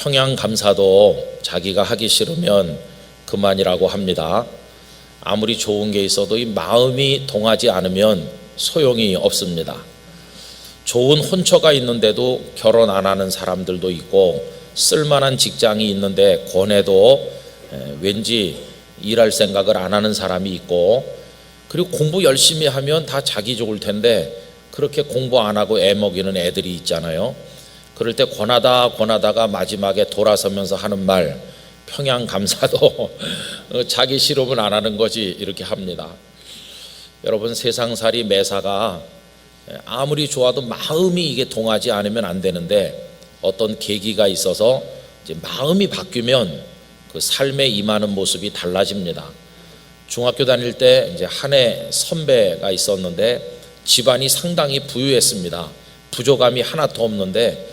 평양감사도 자기가 하기 싫으면 그만이라고 합니다. 아무리 좋은 게 있어도 이 마음이 동하지 않으면 소용이 없습니다. 좋은 혼처가 있는데도 결혼 안 하는 사람들도 있고, 쓸만한 직장이 있는데 권해도 왠지 일할 생각을 안 하는 사람이 있고, 그리고 공부 열심히 하면 다 자기 좋을 텐데 그렇게 공부 안 하고 애먹이는 애들이 있잖아요. 그럴 때 권하다가 마지막에 돌아서면서 하는 말, 평양감사도 자기 싫으면 안 하는 거지, 이렇게 합니다. 여러분, 세상살이 매사가 아무리 좋아도 마음이 이게 동하지 않으면 안 되는데, 어떤 계기가 있어서 이제 마음이 바뀌면 그 삶에 임하는 모습이 달라집니다. 중학교 다닐 때 이제 한 해 선배가 있었는데 집안이 상당히 부유했습니다. 부족함이 하나도 없는데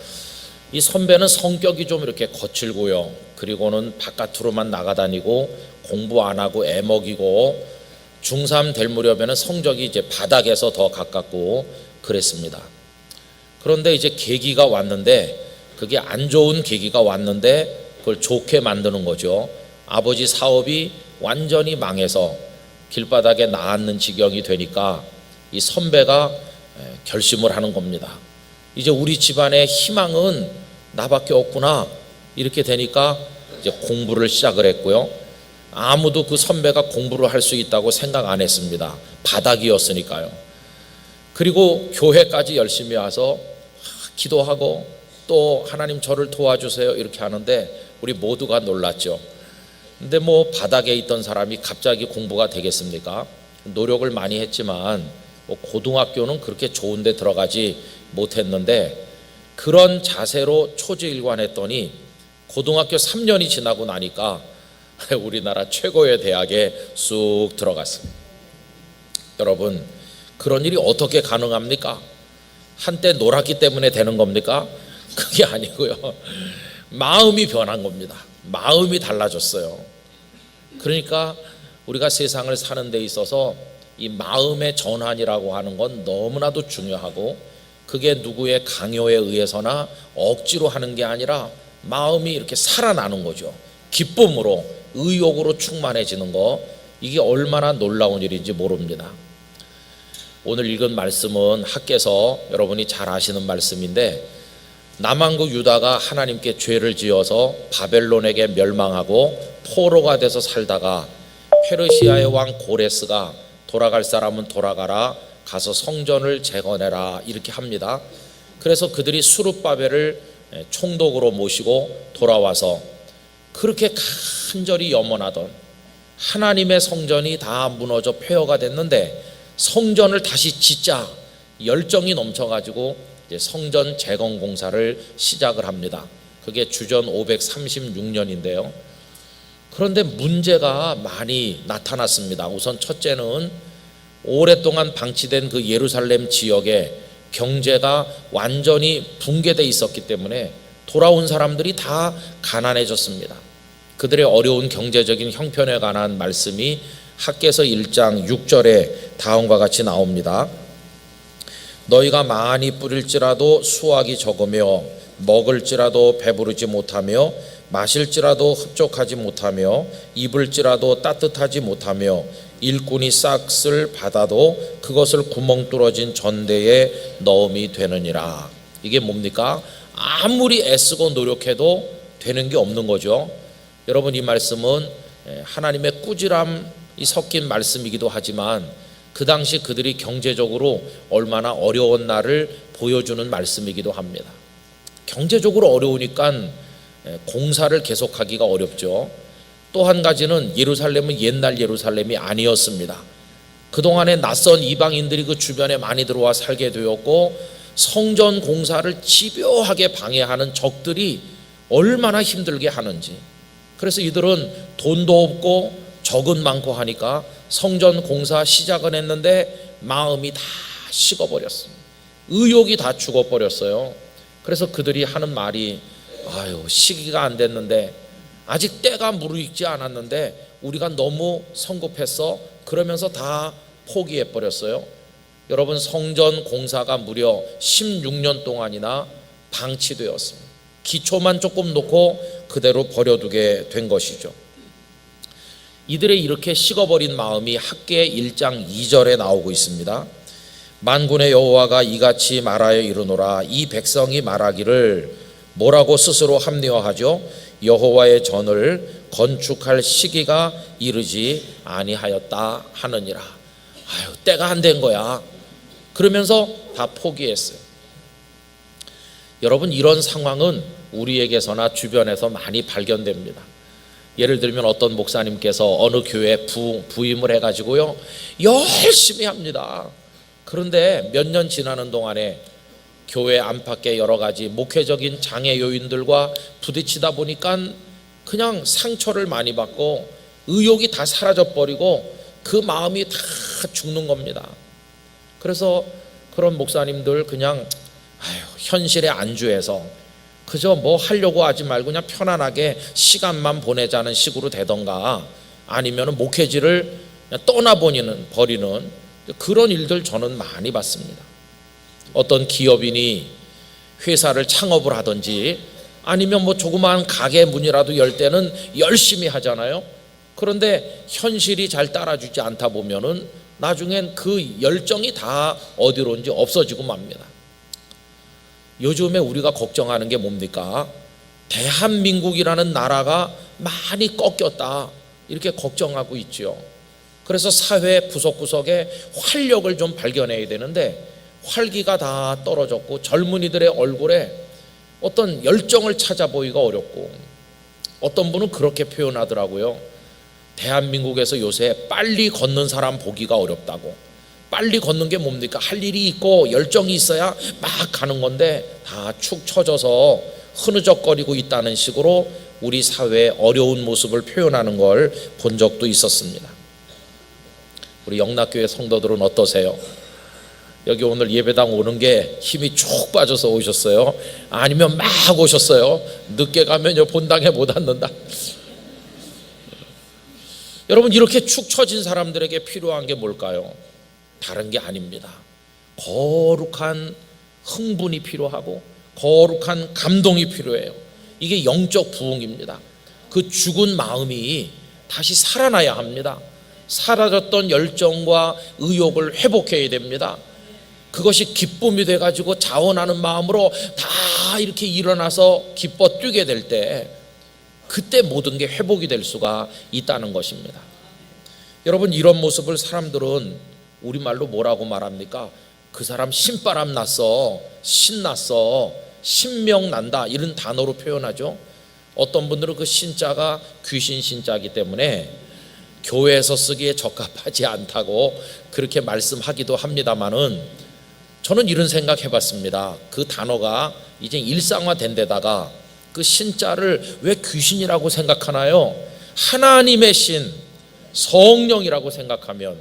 이 선배는 성격이 좀 이렇게 거칠고요. 그리고는 바깥으로만 나가다니고 공부 안 하고 애먹이고, 중3 될 무렵에는 성적이 이제 바닥에서 더 가깝고 그랬습니다. 그런데 이제 계기가 왔는데, 그게 안 좋은 계기가 왔는데 그걸 좋게 만드는 거죠. 아버지 사업이 완전히 망해서 길바닥에 나앉는 지경이 되니까 이 선배가 결심을 하는 겁니다. 이제 우리 집안의 희망은 나밖에 없구나, 이렇게 되니까 이제 공부를 시작을 했고요. 아무도 그 선배가 공부를 할 수 있다고 생각 안 했습니다. 바닥이었으니까요. 그리고 교회까지 열심히 와서 기도하고 또 하나님 저를 도와주세요, 이렇게 하는데 우리 모두가 놀랐죠. 근데 뭐 바닥에 있던 사람이 갑자기 공부가 되겠습니까? 노력을 많이 했지만 고등학교는 그렇게 좋은 데 들어가지 못했는데, 그런 자세로 초지일관했더니 고등학교 3년이 지나고 나니까 우리나라 최고의 대학에 쑥 들어갔습니다. 여러분, 그런 일이 어떻게 가능합니까? 한때 놀았기 때문에 되는 겁니까? 그게 아니고요. 마음이 변한 겁니다. 마음이 달라졌어요. 그러니까 우리가 세상을 사는 데 있어서 이 마음의 전환이라고 하는 건 너무나도 중요하고, 그게 누구의 강요에 의해서나 억지로 하는 게 아니라 마음이 이렇게 살아나는 거죠. 기쁨으로, 의욕으로 충만해지는 거, 이게 얼마나 놀라운 일인지 모릅니다. 오늘 읽은 말씀은 학개서 여러분이 잘 아시는 말씀인데, 남왕국 유다가 하나님께 죄를 지어서 바벨론에게 멸망하고 포로가 돼서 살다가 페르시아의 왕 고레스가 돌아갈 사람은 돌아가라, 가서 성전을 재건해라, 이렇게 합니다. 그래서 그들이 수룹바벨을 총독으로 모시고 돌아와서 그렇게 간절히 염원하던 하나님의 성전이 다 무너져 폐허가 됐는데 성전을 다시 짓자 열정이 넘쳐가지고 이제 성전 재건 공사를 시작을 합니다. 그게 주전 536년인데요. 그런데 문제가 많이 나타났습니다. 우선 첫째는 오랫동안 방치된 그 예루살렘 지역에 경제가 완전히 붕괴되어 있었기 때문에 돌아온 사람들이 다 가난해졌습니다. 그들의 어려운 경제적인 형편에 관한 말씀이 학개서 1장 6절에 다음과 같이 나옵니다. 너희가 많이 뿌릴지라도 수확이 적으며 먹을지라도 배부르지 못하며 마실지라도 흡족하지 못하며 입을지라도 따뜻하지 못하며 일꾼이 싹을 받아도 그것을 구멍 뚫어진 전대에 넣음이 되느니라. 이게 뭡니까? 아무리 애쓰고 노력해도 되는 게 없는 거죠. 여러분, 이 말씀은 하나님의 꾸지람이 섞인 말씀이기도 하지만 그 당시 그들이 경제적으로 얼마나 어려운 날을 보여주는 말씀이기도 합니다. 경제적으로 어려우니까 공사를 계속하기가 어렵죠. 또 한 가지는 예루살렘은 옛날 예루살렘이 아니었습니다. 그동안에 낯선 이방인들이 그 주변에 많이 들어와 살게 되었고, 성전 공사를 집요하게 방해하는 적들이 얼마나 힘들게 하는지. 그래서 이들은 돈도 없고 적은 많고 하니까 성전 공사 시작은 했는데 마음이 다 식어버렸습니다. 의욕이 다 죽어버렸어요. 그래서 그들이 하는 말이, 아유, 시기가 안 됐는데, 아직 때가 무르익지 않았는데 우리가 너무 성급했어, 그러면서 다 포기해버렸어요. 여러분, 성전 공사가 무려 16년 동안이나 방치되었습니다. 기초만 조금 놓고 그대로 버려두게 된 것이죠. 이들의 이렇게 식어버린 마음이 학개 1장 2절에 나오고 있습니다. 만군의 여호와가 이같이 말하여 이르노라. 이 백성이 말하기를 뭐라고 스스로 합리화하죠? 여호와의 전을 건축할 시기가 이르지 아니하였다 하느니라. 아유, 때가 안 된 거야. 그러면서 다 포기했어요. 여러분, 이런 상황은 우리에게서나 주변에서 많이 발견됩니다. 예를 들면 어떤 목사님께서 어느 교회에 부임을 해가지고요, 열심히 합니다. 그런데 몇 년 지나는 동안에 교회 안팎의 여러 가지 목회적인 장애 요인들과 부딪히다 보니까 그냥 상처를 많이 받고 의욕이 다 사라져버리고 그 마음이 다 죽는 겁니다. 그래서 그런 목사님들 그냥 현실에 안주해서 그저 뭐 하려고 하지 말고 그냥 편안하게 시간만 보내자는 식으로 되던가, 아니면 목회지를 그냥 떠나버리는 그런 일들 저는 많이 봤습니다. 어떤 기업인이 회사를 창업을 하든지 아니면 뭐 조그마한 가게 문이라도 열 때는 열심히 하잖아요. 그런데 현실이 잘 따라주지 않다 보면은 나중엔 그 열정이 다 어디론지 없어지고 맙니다. 요즘에 우리가 걱정하는 게 뭡니까? 대한민국이라는 나라가 많이 꺾였다, 이렇게 걱정하고 있죠. 그래서 사회 구석구석에 활력을 좀 발견해야 되는데 활기가 다 떨어졌고 젊은이들의 얼굴에 어떤 열정을 찾아 보기가 어렵고, 어떤 분은 그렇게 표현하더라고요. 대한민국에서 요새 빨리 걷는 사람 보기가 어렵다고. 빨리 걷는 게 뭡니까? 할 일이 있고 열정이 있어야 막 가는 건데 다 축 처져서 흐느적거리고 있다는 식으로 우리 사회의 어려운 모습을 표현하는 걸 본 적도 있었습니다. 우리 영락교회 성도들은 어떠세요? 여기 오늘 예배당 오는 게 힘이 쭉 빠져서 오셨어요? 아니면 막 오셨어요? 늦게 가면요 본당에 못 앉는다. 여러분, 이렇게 축 처진 사람들에게 필요한 게 뭘까요? 다른 게 아닙니다. 거룩한 흥분이 필요하고 거룩한 감동이 필요해요. 이게 영적 부흥입니다. 그 죽은 마음이 다시 살아나야 합니다. 사라졌던 열정과 의욕을 회복해야 됩니다. 그것이 기쁨이 돼가지고 자원하는 마음으로 다 이렇게 일어나서 기뻐 뛰게 될 때, 그때 모든 게 회복이 될 수가 있다는 것입니다. 여러분, 이런 모습을 사람들은 우리말로 뭐라고 말합니까? 그 사람 신바람 났어, 신났어, 신명 난다, 이런 단어로 표현하죠. 어떤 분들은 그 신자가 귀신 신자이기 때문에 교회에서 쓰기에 적합하지 않다고 그렇게 말씀하기도 합니다만은, 저는 이런 생각 해봤습니다. 그 단어가 이제 일상화된 데다가 그 신자를 왜 귀신이라고 생각하나요? 하나님의 신, 성령이라고 생각하면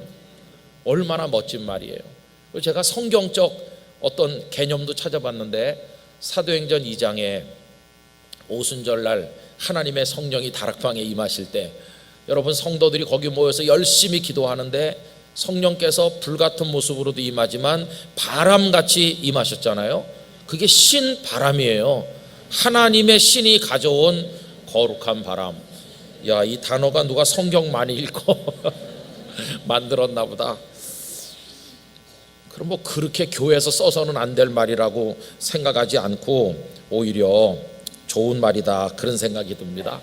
얼마나 멋진 말이에요. 제가 성경적 어떤 개념도 찾아봤는데, 사도행전 2장에 오순절날 하나님의 성령이 다락방에 임하실 때 여러분, 성도들이 거기 모여서 열심히 기도하는데 성령께서 불같은 모습으로도 임하지만 바람같이 임하셨잖아요. 그게 신바람이에요. 하나님의 신이 가져온 거룩한 바람. 야, 이 단어가 누가 성경 많이 읽고 만들었나 보다. 그럼 뭐 그렇게 교회에서 써서는 안 될 말이라고 생각하지 않고 오히려 좋은 말이다, 그런 생각이 듭니다.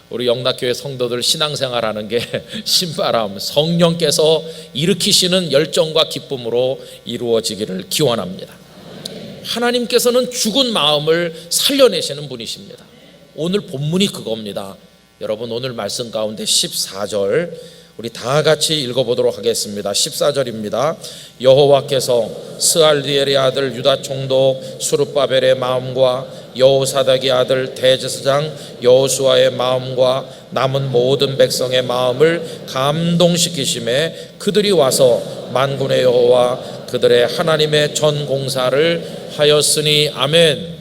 우리 영락교회 성도들 신앙생활하는 게 신바람, 성령께서 일으키시는 열정과 기쁨으로 이루어지기를 기원합니다. 하나님께서는 죽은 마음을 살려내시는 분이십니다. 오늘 본문이 그겁니다. 여러분, 오늘 말씀 가운데 14절 우리 다 같이 읽어보도록 하겠습니다. 14절입니다. 여호와께서 스알디엘의 아들 유다 총독 수룹바벨의 마음과 여호사닥의 아들 대제사장 여호수아의 마음과 남은 모든 백성의 마음을 감동시키심에 그들이 와서 만군의 여호와 그들의 하나님의 전 공사를 하였으니. 아멘.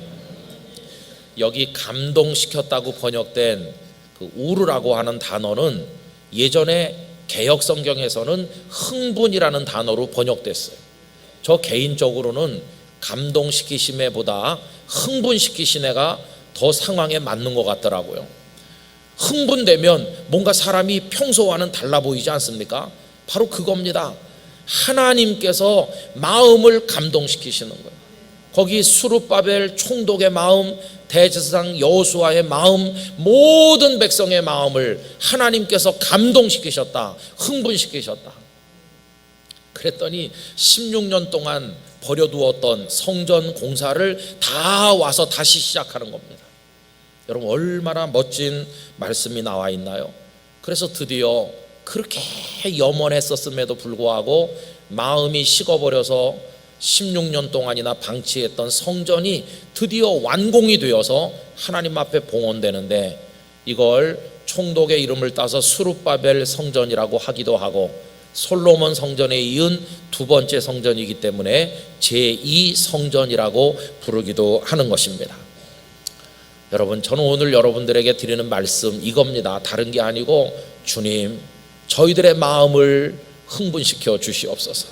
여기 감동시켰다고 번역된 그 우르라고 하는 단어는 예전에 개역 성경에서는 흥분이라는 단어로 번역됐어요. 저 개인적으로는 감동시키심에보다 흥분시키시네가 더 상황에 맞는 것 같더라고요. 흥분되면 뭔가 사람이 평소와는 달라 보이지 않습니까? 바로 그겁니다. 하나님께서 마음을 감동시키시는 거예요. 거기 수룹바벨 총독의 마음, 대제사장 여호수아의 마음, 모든 백성의 마음을 하나님께서 감동시키셨다, 흥분시키셨다. 그랬더니 16년 동안 버려두었던 성전 공사를 다 와서 다시 시작하는 겁니다. 여러분, 얼마나 멋진 말씀이 나와 있나요? 그래서 드디어 그렇게 염원했었음에도 불구하고 마음이 식어버려서 16년 동안이나 방치했던 성전이 드디어 완공이 되어서 하나님 앞에 봉헌되는데, 이걸 총독의 이름을 따서 수룹바벨 성전이라고 하기도 하고 솔로몬 성전에 이은 두 번째 성전이기 때문에 제2 성전이라고 부르기도 하는 것입니다. 여러분, 저는 오늘 여러분들에게 드리는 말씀 이겁니다. 다른 게 아니고, 주님, 저희들의 마음을 흥분시켜 주시옵소서.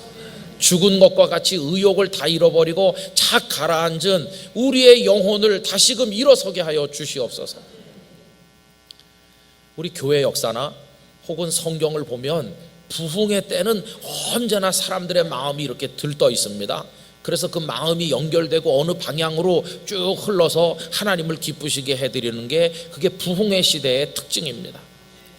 죽은 것과 같이 의욕을 다 잃어버리고 착 가라앉은 우리의 영혼을 다시금 일어서게 하여 주시옵소서. 우리 교회 역사나 혹은 성경을 보면 부흥의 때는 언제나 사람들의 마음이 이렇게 들떠 있습니다. 그래서 그 마음이 연결되고 어느 방향으로 쭉 흘러서 하나님을 기쁘시게 해드리는 게 그게 부흥의 시대의 특징입니다.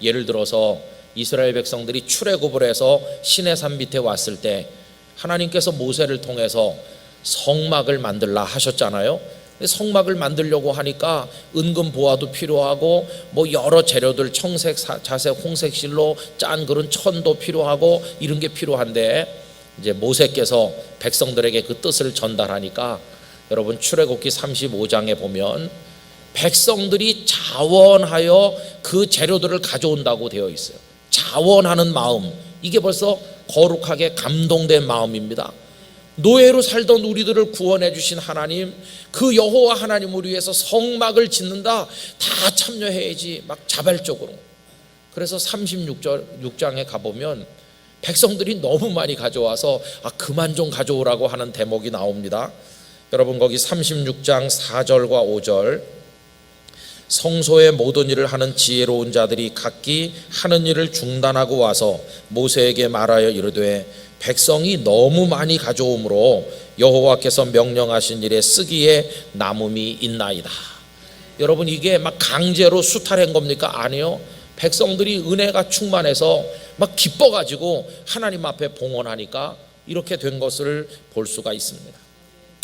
예를 들어서 이스라엘 백성들이 출애굽을 해서 시내산 밑에 왔을 때 하나님께서 모세를 통해서 성막을 만들라 하셨잖아요. 성막을 만들려고 하니까 은금 보화도 필요하고 뭐 여러 재료들, 청색, 자색, 홍색 실로 짠 그런 천도 필요하고 이런 게 필요한데, 이제 모세께서 백성들에게 그 뜻을 전달하니까, 여러분 출애굽기 35장에 보면 백성들이 자원하여 그 재료들을 가져온다고 되어 있어요. 자원하는 마음, 이게 벌써 거룩하게 감동된 마음입니다. 노예로 살던 우리들을 구원해 주신 하나님, 그 여호와 하나님을 위해서 성막을 짓는다, 다 참여해야지, 막 자발적으로. 그래서 36장에 가보면 백성들이 너무 많이 가져와서 그만 좀 가져오라고 하는 대목이 나옵니다. 여러분, 거기 36장 4절과 5절, 성소의 모든 일을 하는 지혜로운 자들이 각기 하는 일을 중단하고 와서 모세에게 말하여 이르되, 백성이 너무 많이 가져오므로 여호와께서 명령하신 일에 쓰기에 남음이 있나이다. 여러분, 이게 막 강제로 수탈한 겁니까? 아니요. 백성들이 은혜가 충만해서 막 기뻐가지고 하나님 앞에 봉헌하니까 이렇게 된 것을 볼 수가 있습니다.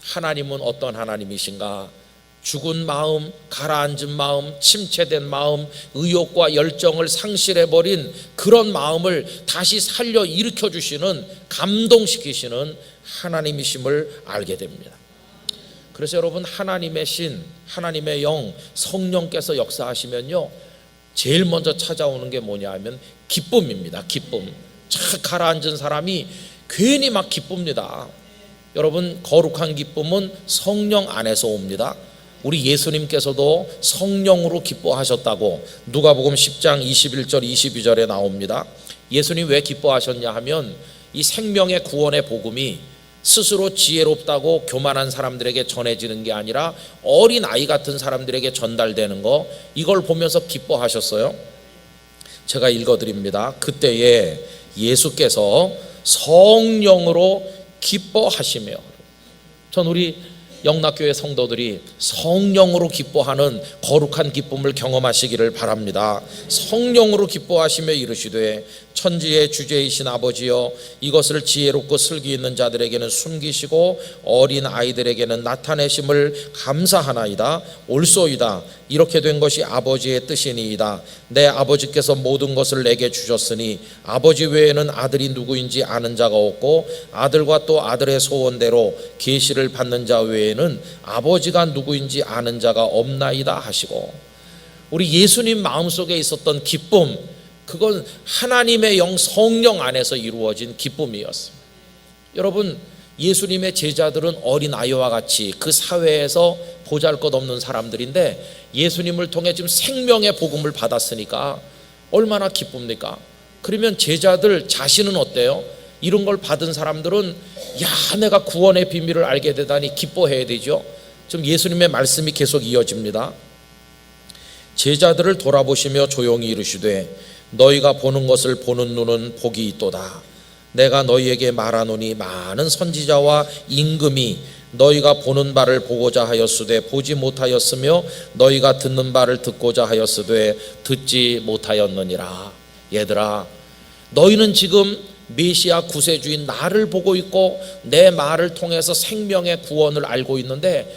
하나님은 어떤 하나님이신가? 죽은 마음, 가라앉은 마음, 침체된 마음, 의욕과 열정을 상실해버린 그런 마음을 다시 살려 일으켜 주시는, 감동시키시는 하나님이심을 알게 됩니다. 그래서 여러분, 하나님의 신, 하나님의 영, 성령께서 역사하시면요, 제일 먼저 찾아오는 게 뭐냐 하면 기쁨입니다. 기쁨. 착 가라앉은 사람이 괜히 막 기쁩니다. 여러분, 거룩한 기쁨은 성령 안에서 옵니다. 우리 예수님께서도 성령으로 기뻐하셨다고 누가복음 10장 21절 22절에 나옵니다. 예수님 왜 기뻐하셨냐 하면, 이 생명의 구원의 복음이 스스로 지혜롭다고 교만한 사람들에게 전해지는 게 아니라 어린 아이 같은 사람들에게 전달되는 거, 이걸 보면서 기뻐하셨어요. 제가 읽어드립니다. 그때에 예수께서 성령으로 기뻐하시며, 전 우리 영락교회 성도들이 성령으로 기뻐하는 거룩한 기쁨을 경험하시기를 바랍니다. 성령으로 기뻐하시며 이르시되, 천지의 주제이신 아버지여, 이것을 지혜롭고 슬기 있는 자들에게는 숨기시고 어린 아이들에게는 나타내심을 감사하나이다. 옳소이다. 이렇게 된 것이 아버지의 뜻이니이다. 내 아버지께서 모든 것을 내게 주셨으니 아버지 외에는 아들이 누구인지 아는 자가 없고, 아들과 또 아들의 소원대로 계시를 받는 자 외에는 아버지가 누구인지 아는 자가 없나이다 하시고, 우리 예수님 마음속에 있었던 기쁨, 그건 하나님의 영 성령 안에서 이루어진 기쁨이었습니다. 여러분, 예수님의 제자들은 어린 아이와 같이 그 사회에서 보잘것없는 사람들인데, 예수님을 통해 지금 생명의 복음을 받았으니까 얼마나 기쁩니까? 그러면 제자들 자신은 어때요? 이런 걸 받은 사람들은, 야, 내가 구원의 비밀을 알게 되다니 기뻐해야 되죠. 지금 예수님의 말씀이 계속 이어집니다. 제자들을 돌아보시며 조용히 이르시되 너희가 보는 것을 보는 눈은 복이 있도다. 내가 너희에게 말하노니 많은 선지자와 임금이 너희가 보는 바를 보고자 하였으되 보지 못하였으며 너희가 듣는 바를 듣고자 하였으되 듣지 못하였느니라. 얘들아, 너희는 지금 메시아 구세주인 나를 보고 있고 내 말을 통해서 생명의 구원을 알고 있는데,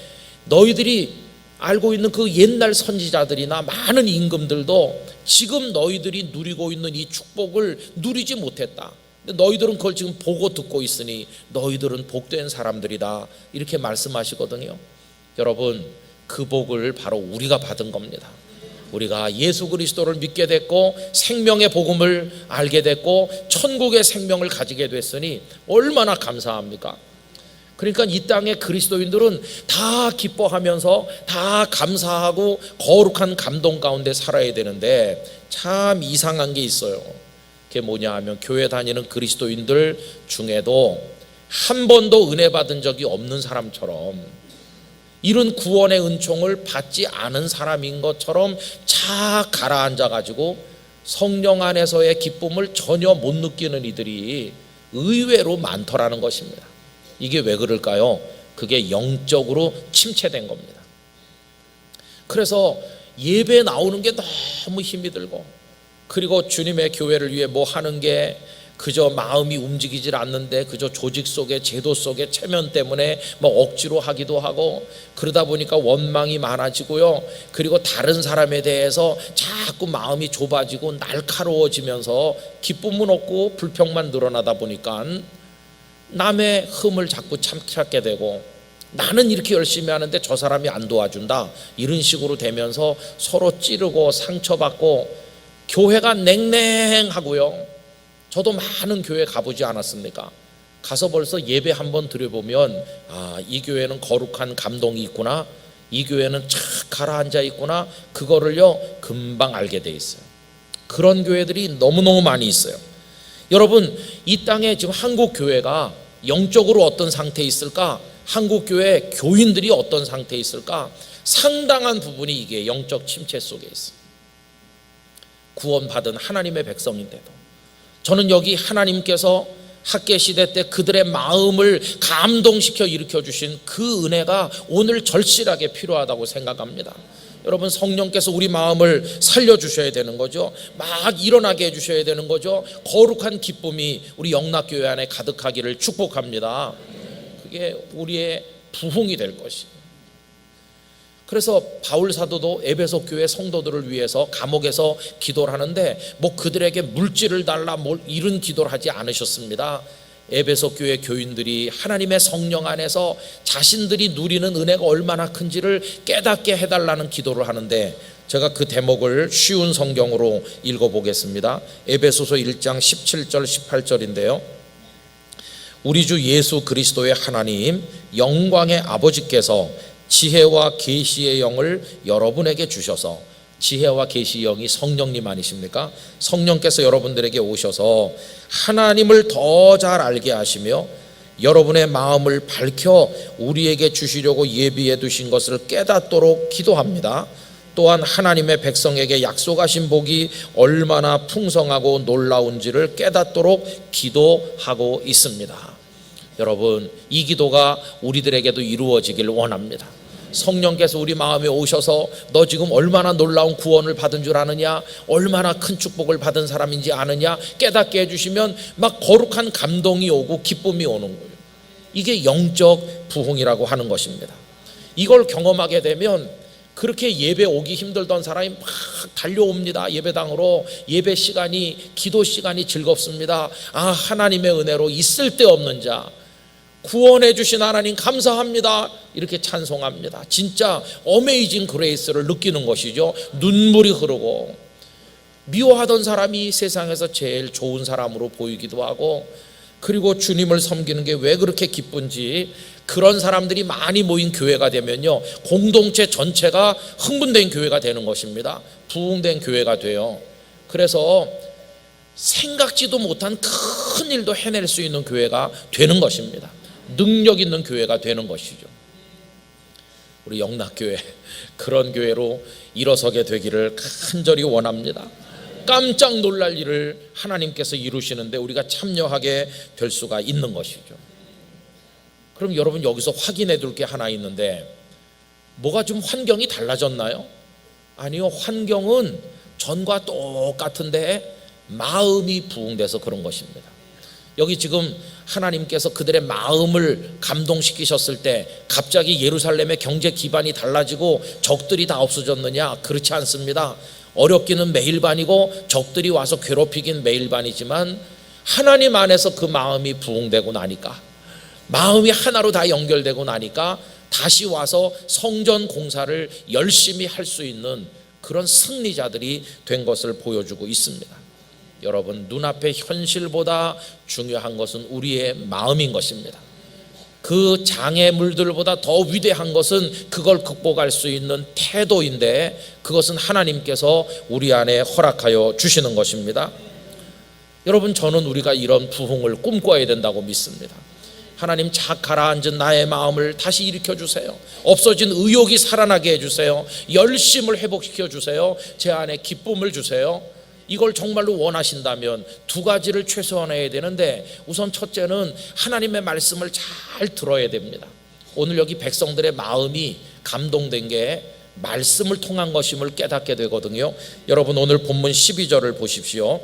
너희들이 알고 있는 그 옛날 선지자들이나 많은 임금들도 지금 너희들이 누리고 있는 이 축복을 누리지 못했다. 너희들은 그걸 지금 보고 듣고 있으니 너희들은 복된 사람들이다, 이렇게 말씀하시거든요. 여러분, 그 복을 바로 우리가 받은 겁니다. 우리가 예수 그리스도를 믿게 됐고 생명의 복음을 알게 됐고 천국의 생명을 가지게 됐으니 얼마나 감사합니까? 그러니까 이 땅의 그리스도인들은 다 기뻐하면서 다 감사하고 거룩한 감동 가운데 살아야 되는데, 참 이상한 게 있어요. 그게 뭐냐 하면, 교회 다니는 그리스도인들 중에도 한 번도 은혜 받은 적이 없는 사람처럼, 이런 구원의 은총을 받지 않은 사람인 것처럼 착 가라앉아 가지고 성령 안에서의 기쁨을 전혀 못 느끼는 이들이 의외로 많더라는 것입니다. 이게 왜 그럴까요? 그게 영적으로 침체된 겁니다. 그래서 예배 나오는 게 너무 힘이 들고, 그리고 주님의 교회를 위해 뭐 하는 게 그저 마음이 움직이질 않는데 그저 조직 속에 제도 속에 체면 때문에 뭐 억지로 하기도 하고, 그러다 보니까 원망이 많아지고요. 그리고 다른 사람에 대해서 자꾸 마음이 좁아지고 날카로워지면서 기쁨은 없고 불평만 늘어나다 보니까 남의 흠을 자꾸 찾게 되고, 나는 이렇게 열심히 하는데 저 사람이 안 도와준다, 이런 식으로 되면서 서로 찌르고 상처받고 교회가 냉랭하고요. 저도 많은 교회 가보지 않았습니까? 가서 벌써 예배 한번 드려보면, 아, 이 교회는 거룩한 감동이 있구나, 이 교회는 착 가라앉아 있구나, 그거를요 금방 알게 돼 있어요. 그런 교회들이 너무너무 많이 있어요. 여러분, 이 땅에 지금 한국 교회가 영적으로 어떤 상태에 있을까? 한국 교회 교인들이 어떤 상태에 있을까? 상당한 부분이 이게 영적 침체 속에 있어요. 구원받은 하나님의 백성인데도, 저는 여기 하나님께서 학계 시대 때 그들의 마음을 감동시켜 일으켜 주신 그 은혜가 오늘 절실하게 필요하다고 생각합니다. 여러분, 성령께서 우리 마음을 살려주셔야 되는 거죠. 막 일어나게 해주셔야 되는 거죠. 거룩한 기쁨이 우리 영락교회 안에 가득하기를 축복합니다. 그게 우리의 부흥이 될 것이에요. 그래서 바울 사도도 에베소 교회 성도들을 위해서 감옥에서 기도를 하는데, 뭐 그들에게 물질을 달라 뭘 이런 기도를 하지 않으셨습니다. 에베소 교회 교인들이 하나님의 성령 안에서 자신들이 누리는 은혜가 얼마나 큰지를 깨닫게 해달라는 기도를 하는데, 제가 그 대목을 쉬운 성경으로 읽어보겠습니다. 에베소서 1장 17절 18절인데요 우리 주 예수 그리스도의 하나님 영광의 아버지께서 지혜와 계시의 영을 여러분에게 주셔서, 지혜와 계시의 영이 성령님 아니십니까? 성령께서 여러분들에게 오셔서 하나님을 더 잘 알게 하시며 여러분의 마음을 밝혀 우리에게 주시려고 예비해 두신 것을 깨닫도록 기도합니다. 또한 하나님의 백성에게 약속하신 복이 얼마나 풍성하고 놀라운지를 깨닫도록 기도하고 있습니다. 여러분, 이 기도가 우리들에게도 이루어지길 원합니다. 성령께서 우리 마음에 오셔서 너 지금 얼마나 놀라운 구원을 받은 줄 아느냐, 얼마나 큰 축복을 받은 사람인지 아느냐 깨닫게 해주시면 막 거룩한 감동이 오고 기쁨이 오는 거예요. 이게 영적 부흥이라고 하는 것입니다. 이걸 경험하게 되면 그렇게 예배 오기 힘들던 사람이 막 달려옵니다. 예배당으로. 예배 시간이, 기도 시간이 즐겁습니다. 아, 하나님의 은혜로 있을 데 없는 자 구원해 주신 하나님 감사합니다, 이렇게 찬송합니다. 진짜 어메이징 그레이스를 느끼는 것이죠. 눈물이 흐르고, 미워하던 사람이 세상에서 제일 좋은 사람으로 보이기도 하고, 그리고 주님을 섬기는 게 왜 그렇게 기쁜지, 그런 사람들이 많이 모인 교회가 되면요 공동체 전체가 흥분된 교회가 되는 것입니다. 부흥된 교회가 돼요. 그래서 생각지도 못한 큰 일도 해낼 수 있는 교회가 되는 것입니다. 능력 있는 교회가 되는 것이죠. 우리 영락교회 그런 교회로 일어서게 되기를 간절히 원합니다. 깜짝 놀랄 일을 하나님께서 이루시는데 우리가 참여하게 될 수가 있는 것이죠. 그럼 여러분 여기서 확인해 둘 게 하나 있는데, 뭐가 좀 환경이 달라졌나요? 아니요, 환경은 전과 똑같은데 마음이 부흥돼서 그런 것입니다. 여기 지금 하나님께서 그들의 마음을 감동시키셨을 때 갑자기 예루살렘의 경제 기반이 달라지고 적들이 다 없어졌느냐? 그렇지 않습니다. 어렵기는 매일반이고 적들이 와서 괴롭히긴 매일반이지만 하나님 안에서 그 마음이 부흥되고 나니까, 마음이 하나로 다 연결되고 나니까 다시 와서 성전 공사를 열심히 할 수 있는 그런 승리자들이 된 것을 보여주고 있습니다. 여러분, 눈앞의 현실보다 중요한 것은 우리의 마음인 것입니다. 그 장애물들보다 더 위대한 것은 그걸 극복할 수 있는 태도인데, 그것은 하나님께서 우리 안에 허락하여 주시는 것입니다. 여러분, 저는 우리가 이런 부흥을 꿈꿔야 된다고 믿습니다. 하나님, 착 가라앉은 나의 마음을 다시 일으켜 주세요. 없어진 의욕이 살아나게 해주세요. 열심을 회복시켜 주세요. 제 안에 기쁨을 주세요. 이걸 정말로 원하신다면 두 가지를 최소화해야 되는데, 우선 첫째는 하나님의 말씀을 잘 들어야 됩니다. 오늘 여기 백성들의 마음이 감동된 게 말씀을 통한 것임을 깨닫게 되거든요. 여러분, 오늘 본문 12절을 보십시오.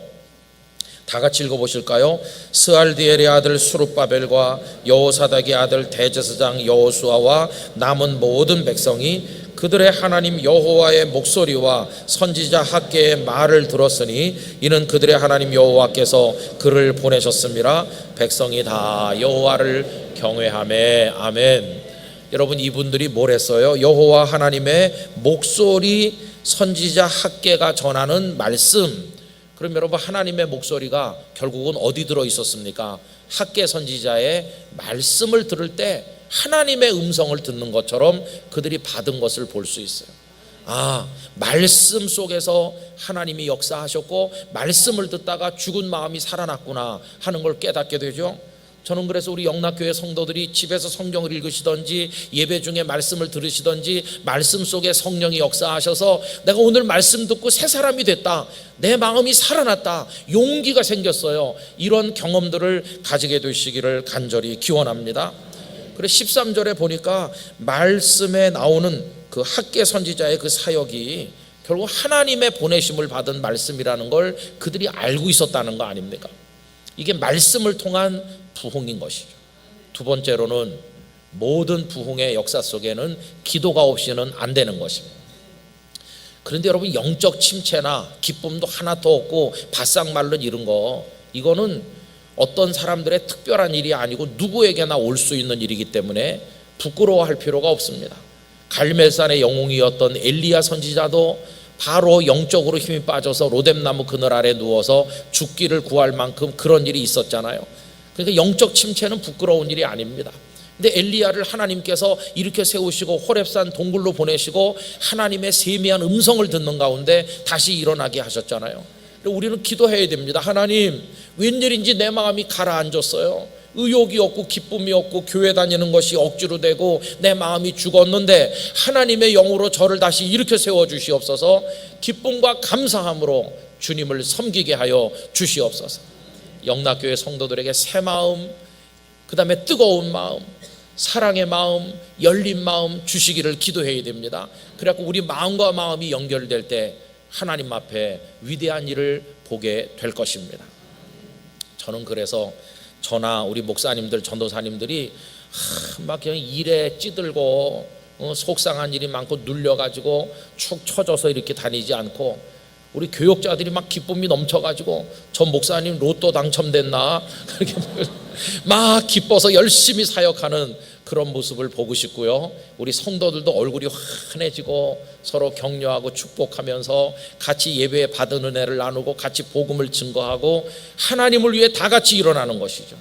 다 같이 읽어보실까요? 스알디엘의 아들 수룹바벨과 여호사닥의 아들 대제사장 여호수아와 남은 모든 백성이 그들의 하나님 여호와의 목소리와 선지자 학개의 말을 들었으니 이는 그들의 하나님 여호와께서 그를 보내셨습니다. 백성이 다 여호와를 경외하매. 아멘. 여러분, 이분들이 뭘 했어요? 여호와 하나님의 목소리, 선지자 학개가 전하는 말씀. 그럼 여러분, 하나님의 목소리가 결국은 어디 들어 있었습니까? 학개 선지자의 말씀을 들을 때 하나님의 음성을 듣는 것처럼 그들이 받은 것을 볼 수 있어요. 아, 말씀 속에서 하나님이 역사하셨고 말씀을 듣다가 죽은 마음이 살아났구나 하는 걸 깨닫게 되죠. 저는 그래서 우리 영락교회 성도들이 집에서 성경을 읽으시던지 예배 중에 말씀을 들으시던지 말씀 속에 성령이 역사하셔서 내가 오늘 말씀 듣고 새 사람이 됐다, 내 마음이 살아났다, 용기가 생겼어요, 이런 경험들을 가지게 되시기를 간절히 기원합니다. 그래서 13절에 보니까 말씀에 나오는 그 학개 선지자의 그 사역이 결국 하나님의 보내심을 받은 말씀이라는 걸 그들이 알고 있었다는 거 아닙니까? 이게 말씀을 통한 부흥인 것이죠. 두 번째로는 모든 부흥의 역사 속에는 기도가 없이는 안 되는 것입니다. 그런데 여러분, 영적 침체나 기쁨도 하나도 없고 바싹 마른 이런 거, 이거는 어떤 사람들의 특별한 일이 아니고 누구에게나 올 수 있는 일이기 때문에 부끄러워할 필요가 없습니다. 갈멜산의 영웅이었던 엘리야 선지자도 바로 영적으로 힘이 빠져서 로뎀나무 그늘 아래 누워서 죽기를 구할 만큼 그런 일이 있었잖아요. 그러니까 영적 침체는 부끄러운 일이 아닙니다. 근데 엘리야를 하나님께서 이렇게 세우시고 호렙산 동굴로 보내시고 하나님의 세미한 음성을 듣는 가운데 다시 일어나게 하셨잖아요. 우리는 기도해야 됩니다. 하나님, 웬일인지 내 마음이 가라앉았어요. 의욕이 없고 기쁨이 없고 교회 다니는 것이 억지로 되고 내 마음이 죽었는데 하나님의 영으로 저를 다시 일으켜 세워주시옵소서. 기쁨과 감사함으로 주님을 섬기게 하여 주시옵소서. 영락교회 성도들에게 새 마음, 그 다음에 뜨거운 마음, 사랑의 마음, 열린 마음 주시기를 기도해야 됩니다. 그래갖고 우리 마음과 마음이 연결될 때 하나님 앞에 위대한 일을 보게 될 것입니다. 저는 그래서 저나 우리 목사님들, 전도사님들이 막 그냥 일에 찌들고 속상한 일이 많고 눌려가지고 축 처져서 이렇게 다니지 않고, 우리 교역자들이 막 기쁨이 넘쳐가지고 저 목사님 로또 당첨됐나 그렇게 막 기뻐서 열심히 사역하는 그런 모습을 보고 싶고요. 우리 성도들도 얼굴이 환해지고 서로 격려하고 축복하면서 같이 예배에 받은 은혜를 나누고 같이 복음을 증거하고 하나님을 위해 다 같이 일어나는 것이죠.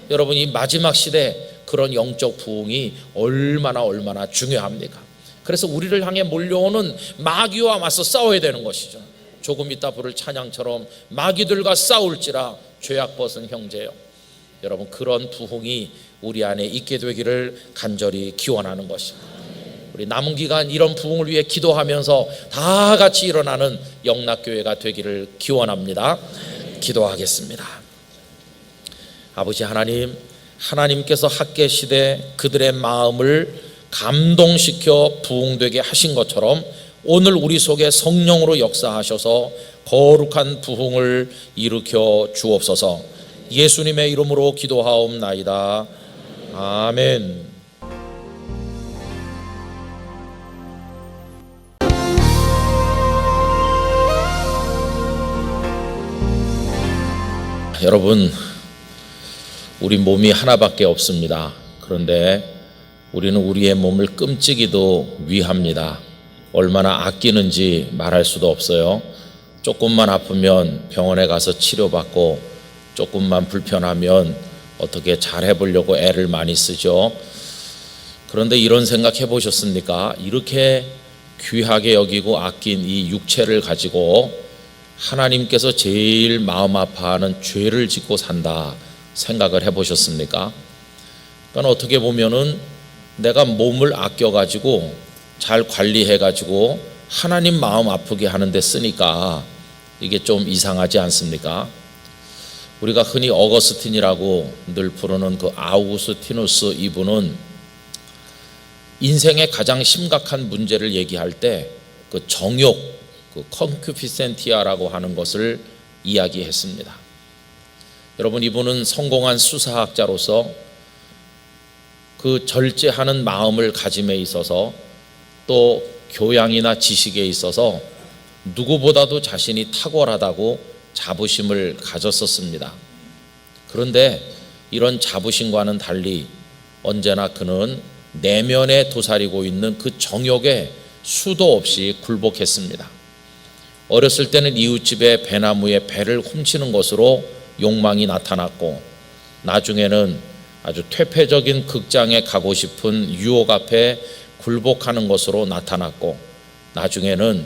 여러분, 이 마지막 시대 그런 영적 부흥이 얼마나 중요합니까? 그래서 우리를 향해 몰려오는 마귀와 맞서 싸워야 되는 것이죠. 조금 이따 부를 찬양처럼 마귀들과 싸울지라 죄악 벗은 형제여. 여러분, 그런 부흥이 우리 안에 있게 되기를 간절히 기원하는 것입니다. 우리 남은 기간 이런 부흥을 위해 기도하면서 다 같이 일어나는 영락교회가 되기를 기원합니다. 기도하겠습니다. 아버지 하나님, 하나님께서 학개 시대 그들의 마음을 감동시켜 부흥되게 하신 것처럼 오늘 우리 속에 성령으로 역사하셔서 거룩한 부흥을 일으켜 주옵소서. 예수님의 이름으로 기도하옵나이다. 아멘. 여러분, 우리 몸이 하나밖에 없습니다. 그런데 우리는 우리의 몸을 끔찍이도 위합니다. 얼마나 아끼는지 말할 수도 없어요. 조금만 아프면 병원에 가서 치료받고, 조금만 불편하면 어떻게 잘 해보려고 애를 많이 쓰죠. 그런데 이런 생각 해보셨습니까? 이렇게 귀하게 여기고 아낀 이 육체를 가지고 하나님께서 제일 마음 아파하는 죄를 짓고 산다 생각을 해보셨습니까? 그러니까 어떻게 보면은 내가 몸을 아껴가지고 잘 관리해가지고 하나님 마음 아프게 하는데 쓰니까 이게 좀 이상하지 않습니까? 우리가 흔히 어거스틴이라고 늘 부르는 그 아우구스티누스, 이분은 인생의 가장 심각한 문제를 얘기할 때 그 정욕, 그 컨큐피센티아라고 하는 것을 이야기했습니다. 여러분, 이분은 성공한 수사학자로서 그 절제하는 마음을 가짐에 있어서 또 교양이나 지식에 있어서 누구보다도 자신이 탁월하다고 자부심을 가졌었습니다. 그런데 이런 자부심과는 달리 언제나 그는 내면에 도사리고 있는 그 정욕에 수도 없이 굴복했습니다. 어렸을 때는 이웃집의 배나무에 배를 훔치는 것으로 욕망이 나타났고, 나중에는 아주 퇴폐적인 극장에 가고 싶은 유혹 앞에 굴복하는 것으로 나타났고, 나중에는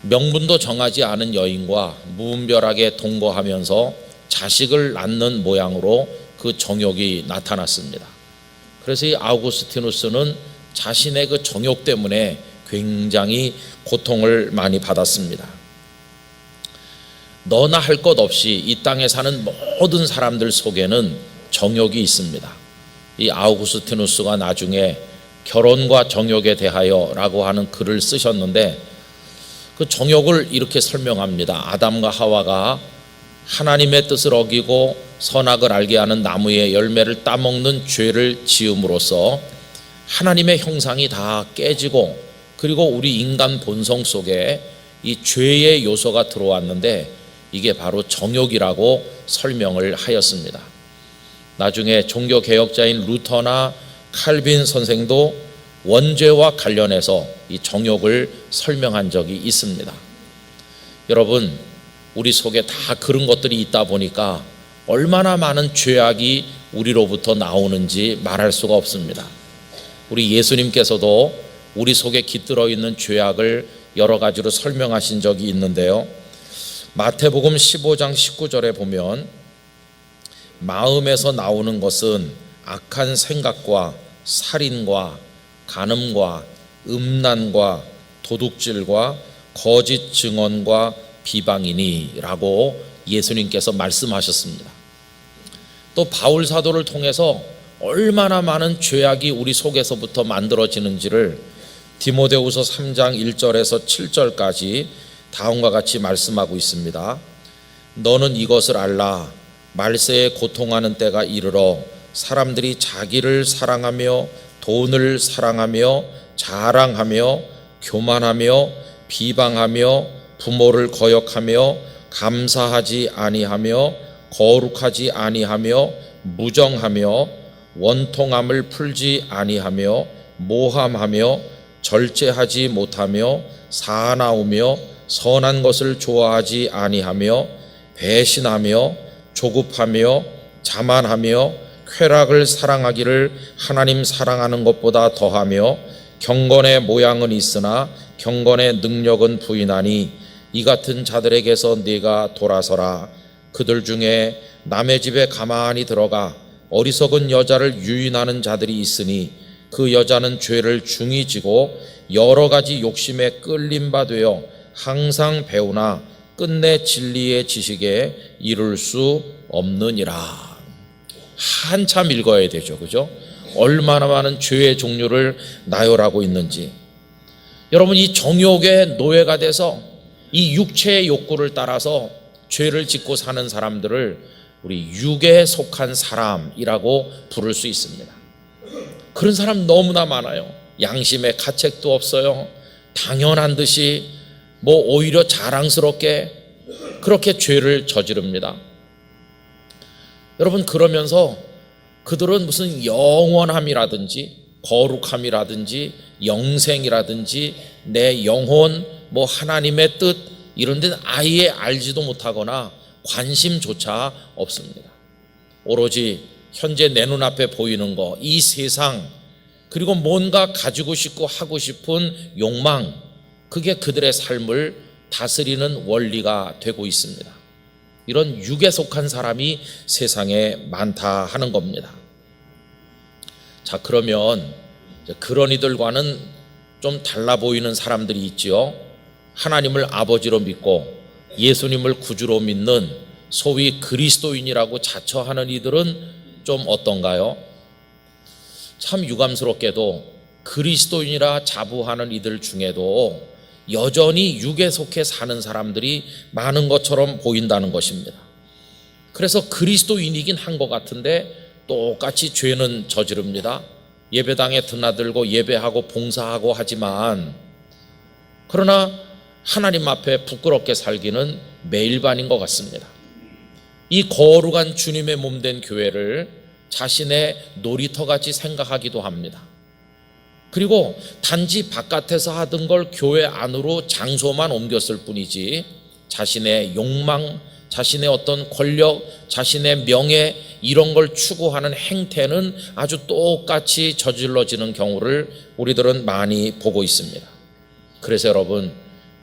명분도 정하지 않은 여인과 무분별하게 동거하면서 자식을 낳는 모양으로 그 정욕이 나타났습니다. 그래서 이 아우구스티누스는 자신의 그 정욕 때문에 굉장히 고통을 많이 받았습니다. 너나 할 것 없이 이 땅에 사는 모든 사람들 속에는 정욕이 있습니다. 이 아우구스티누스가 나중에 결혼과 정욕에 대하여 라고 하는 글을 쓰셨는데, 그 정욕을 이렇게 설명합니다. 아담과 하와가 하나님의 뜻을 어기고 선악을 알게 하는 나무의 열매를 따먹는 죄를 지음으로써 하나님의 형상이 다 깨지고, 그리고 우리 인간 본성 속에 이 죄의 요소가 들어왔는데 이게 바로 정욕이라고 설명을 하였습니다. 나중에 종교개혁자인 루터나 칼빈 선생도 원죄와 관련해서 이 정욕을 설명한 적이 있습니다. 여러분, 우리 속에 다 그런 것들이 있다 보니까 얼마나 많은 죄악이 우리로부터 나오는지 말할 수가 없습니다. 우리 예수님께서도 우리 속에 깃들어 있는 죄악을 여러 가지로 설명하신 적이 있는데요, 마태복음 15장 19절에 보면 마음에서 나오는 것은 악한 생각과 살인과 간음과 음란과 도둑질과 거짓 증언과 비방이니 라고 예수님께서 말씀하셨습니다. 또 바울 사도를 통해서 얼마나 많은 죄악이 우리 속에서부터 만들어지는지를 디모데후서 3장 1절에서 7절까지 다음과 같이 말씀하고 있습니다. 너는 이것을 알라. 말세에 고통하는 때가 이르러 사람들이 자기를 사랑하며 돈을 사랑하며 자랑하며 교만하며 비방하며 부모를 거역하며 감사하지 아니하며 거룩하지 아니하며 무정하며 원통함을 풀지 아니하며 모함하며 절제하지 못하며 사나우며 선한 것을 좋아하지 아니하며 배신하며 조급하며 자만하며 쾌락을 사랑하기를 하나님 사랑하는 것보다 더하며 경건의 모양은 있으나 경건의 능력은 부인하니 이 같은 자들에게서 네가 돌아서라. 그들 중에 남의 집에 가만히 들어가 어리석은 여자를 유인하는 자들이 있으니 그 여자는 죄를 중히 지고 여러 가지 욕심에 끌린 바 되어 항상 배우나 끝내 진리의 지식에 이룰 수 없느니라. 한참 읽어야 되죠, 그죠? 얼마나 많은 죄의 종류를 나열하고 있는지. 여러분, 이 정욕의 노예가 돼서 이 육체의 욕구를 따라서 죄를 짓고 사는 사람들을 우리 육에 속한 사람이라고 부를 수 있습니다. 그런 사람 너무나 많아요. 양심의 가책도 없어요. 당연한 듯이 오히려 자랑스럽게 그렇게 죄를 저지릅니다. 여러분, 그러면서 그들은 무슨 영원함이라든지 거룩함이라든지 영생이라든지 내 영혼, 하나님의 뜻 이런 데는 아예 알지도 못하거나 관심조차 없습니다. 오로지 현재 내 눈앞에 보이는 거, 이 세상, 그리고 뭔가 가지고 싶고 하고 싶은 욕망, 그게 그들의 삶을 다스리는 원리가 되고 있습니다. 이런 육에 속한 사람이 세상에 많다 하는 겁니다. 자, 그러면 그런 이들과는 좀 달라 보이는 사람들이 있지요. 하나님을 아버지로 믿고 예수님을 구주로 믿는 소위 그리스도인이라고 자처하는 이들은 좀 어떤가요? 참 유감스럽게도 그리스도인이라 자부하는 이들 중에도 여전히 육에 속해 사는 사람들이 많은 것처럼 보인다는 것입니다. 그래서 그리스도인이긴 한 것 같은데 똑같이 죄는 저지릅니다. 예배당에 드나들고 예배하고 봉사하고 하지만, 그러나 하나님 앞에 부끄럽게 살기는 매일반인 것 같습니다. 이 거룩한 주님의 몸된 교회를 자신의 놀이터같이 생각하기도 합니다. 그리고 단지 바깥에서 하던 걸 교회 안으로 장소만 옮겼을 뿐이지 자신의 욕망, 자신의 어떤 권력, 자신의 명예 이런 걸 추구하는 행태는 아주 똑같이 저질러지는 경우를 우리들은 많이 보고 있습니다. 그래서 여러분,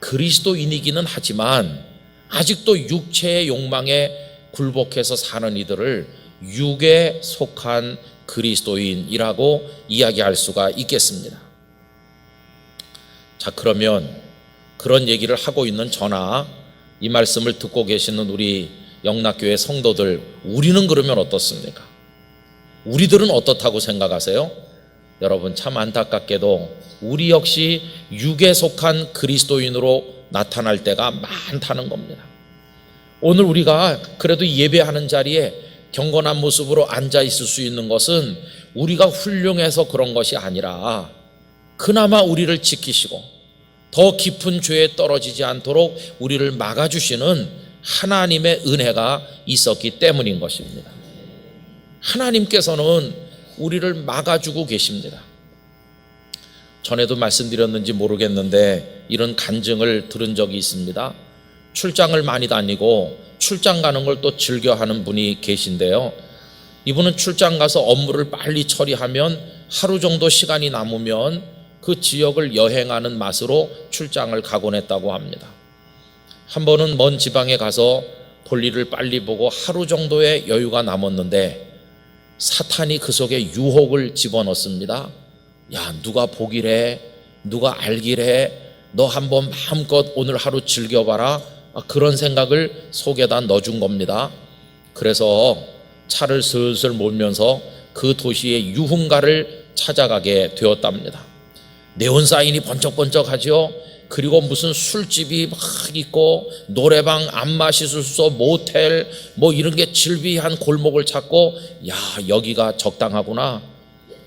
그리스도인이기는 하지만 아직도 육체의 욕망에 굴복해서 사는 이들을 육에 속한 그리스도인이라고 이야기할 수가 있겠습니다. 자, 그러면 그런 얘기를 하고 있는 저나 이 말씀을 듣고 계시는 우리 영락교회 성도들, 우리는 그러면 어떻습니까? 우리들은 어떻다고 생각하세요? 여러분, 참 안타깝게도 우리 역시 육에 속한 그리스도인으로 나타날 때가 많다는 겁니다. 오늘 우리가 그래도 예배하는 자리에 경건한 모습으로 앉아 있을 수 있는 것은 우리가 훌륭해서 그런 것이 아니라 그나마 우리를 지키시고 더 깊은 죄에 떨어지지 않도록 우리를 막아주시는 하나님의 은혜가 있었기 때문인 것입니다. 하나님께서는 우리를 막아주고 계십니다. 전에도 말씀드렸는지 모르겠는데 이런 간증을 들은 적이 있습니다. 출장을 많이 다니고 출장 가는 걸 또 즐겨하는 분이 계신데요. 이분은 출장 가서 업무를 빨리 처리하면 하루 정도 시간이 남으면 그 지역을 여행하는 맛으로 출장을 가곤 했다고 합니다. 한 번은 먼 지방에 가서 볼일을 빨리 보고 하루 정도의 여유가 남았는데 사탄이 그 속에 유혹을 집어넣습니다. 야, 누가 보기래, 누가 알기래, 너 한번 마음껏 오늘 하루 즐겨봐라. 그런 생각을 속에다 넣어준 겁니다. 그래서 차를 슬슬 몰면서 그 도시의 유흥가를 찾아가게 되었답니다. 네온사인이 번쩍번쩍하죠. 그리고 무슨 술집이 막 있고 노래방, 안마시술소, 모텔 이런 게 질비한 골목을 찾고, 야, 여기가 적당하구나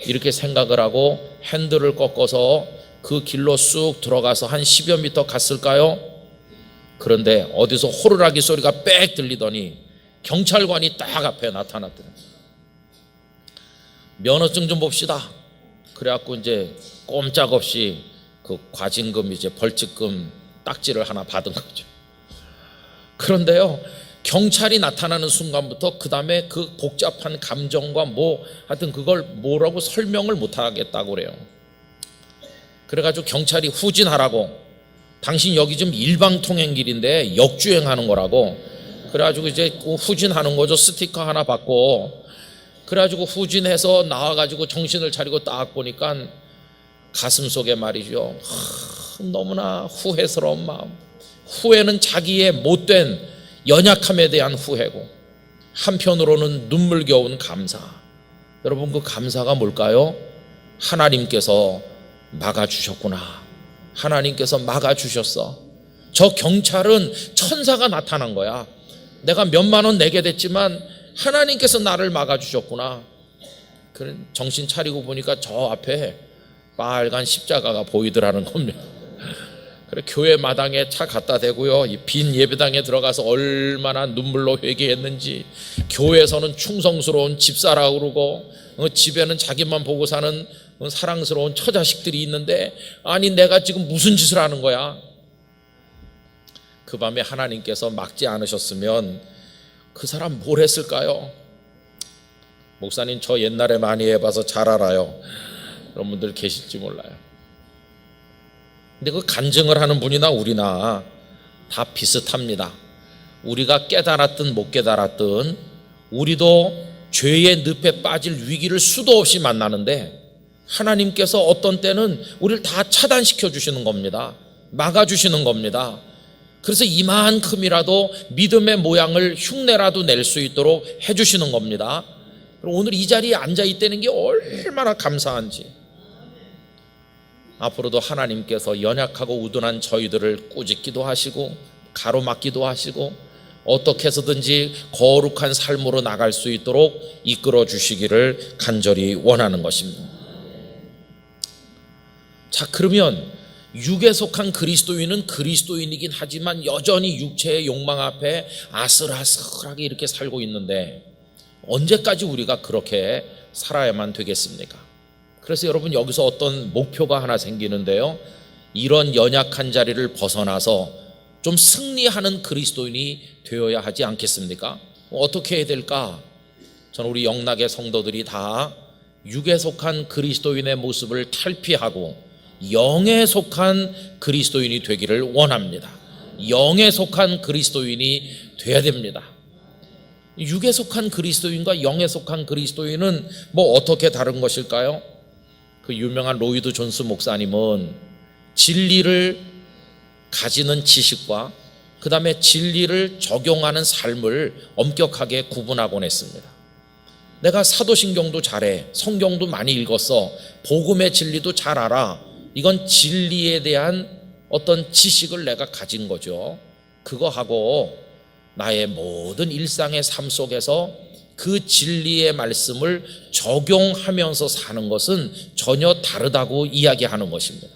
이렇게 생각을 하고 핸들을 꺾어서 그 길로 쑥 들어가서 한 10여 미터 갔을까요? 그런데 어디서 호루라기 소리가 빽 들리더니 경찰관이 딱 앞에 나타났더라고요. 면허증 좀 봅시다. 그래갖고 이제 꼼짝없이 그 과징금, 이제 벌칙금 딱지를 하나 받은 거죠. 그런데요, 경찰이 나타나는 순간부터 그 다음에 그 복잡한 감정과 하여튼 그걸 뭐라고 설명을 못 하겠다고 그래요. 그래가지고 경찰이 후진하라고, 당신 여기 좀 일방통행길인데 역주행하는 거라고, 그래가지고 이제 후진하는 거죠. 스티커 하나 받고 그래가지고 후진해서 나와가지고 정신을 차리고 딱 보니까 가슴 속에 말이죠, 너무나 후회스러운 마음. 후회는 자기의 못된 연약함에 대한 후회고, 한편으로는 눈물겨운 감사. 여러분, 그 감사가 뭘까요? 하나님께서 막아주셨구나. 하나님께서 막아주셨어. 저 경찰은 천사가 나타난 거야. 내가 몇만 원 내게 됐지만 하나님께서 나를 막아주셨구나. 그래, 정신 차리고 보니까 저 앞에 빨간 십자가가 보이더라는 겁니다. 그래, 교회 마당에 차 갖다 대고요, 이 빈 예배당에 들어가서 얼마나 눈물로 회개했는지. 교회에서는 충성스러운 집사라고 그러고, 집에는 자기만 보고 사는 사랑스러운 처자식들이 있는데, 아니 내가 지금 무슨 짓을 하는 거야? 그 밤에 하나님께서 막지 않으셨으면 그 사람 뭘 했을까요? 목사님, 저 옛날에 많이 해봐서 잘 알아요. 여러분들 계실지 몰라요. 근데 그 간증을 하는 분이나 우리나 다 비슷합니다. 우리가 깨달았든 못 깨달았든 우리도 죄의 늪에 빠질 위기를 수도 없이 만나는데, 하나님께서 어떤 때는 우리를 다 차단시켜 주시는 겁니다. 막아주시는 겁니다. 그래서 이만큼이라도 믿음의 모양을 흉내라도 낼 수 있도록 해주시는 겁니다. 오늘 이 자리에 앉아 있다는 게 얼마나 감사한지. 앞으로도 하나님께서 연약하고 우둔한 저희들을 꾸짖기도 하시고 가로막기도 하시고 어떻게 해서든지 거룩한 삶으로 나갈 수 있도록 이끌어 주시기를 간절히 원하는 것입니다. 자, 그러면 육에 속한 그리스도인은 그리스도인이긴 하지만 여전히 육체의 욕망 앞에 아슬아슬하게 이렇게 살고 있는데, 언제까지 우리가 그렇게 살아야만 되겠습니까? 그래서 여러분, 여기서 어떤 목표가 하나 생기는데요, 이런 연약한 자리를 벗어나서 좀 승리하는 그리스도인이 되어야 하지 않겠습니까? 어떻게 해야 될까? 저는 우리 영락의 성도들이 다 육에 속한 그리스도인의 모습을 탈피하고 영에 속한 그리스도인이 되기를 원합니다. 영에 속한 그리스도인이 돼야 됩니다. 육에 속한 그리스도인과 영에 속한 그리스도인은 뭐 어떻게 다른 것일까요? 그 유명한 로이드 존스 목사님은 진리를 가지는 지식과 그 다음에 진리를 적용하는 삶을 엄격하게 구분하곤 했습니다. 내가 사도신경도 잘해, 성경도 많이 읽었어, 복음의 진리도 잘 알아, 이건 진리에 대한 어떤 지식을 내가 가진 거죠. 그거하고 나의 모든 일상의 삶 속에서 그 진리의 말씀을 적용하면서 사는 것은 전혀 다르다고 이야기하는 것입니다.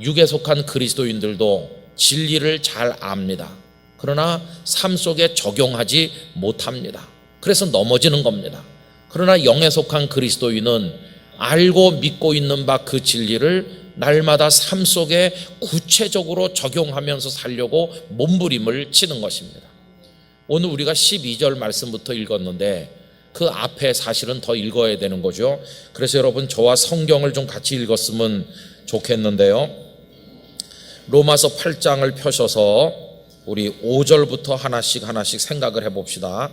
육에 속한 그리스도인들도 진리를 잘 압니다. 그러나 삶 속에 적용하지 못합니다. 그래서 넘어지는 겁니다. 그러나 영에 속한 그리스도인은 알고 믿고 있는 바 그 진리를 날마다 삶 속에 구체적으로 적용하면서 살려고 몸부림을 치는 것입니다. 오늘 우리가 12절 말씀부터 읽었는데 그 앞에 사실은 더 읽어야 되는 거죠. 그래서 여러분, 저와 성경을 좀 같이 읽었으면 좋겠는데요, 로마서 8장을 펴셔서 우리 5절부터 하나씩 생각을 해봅시다.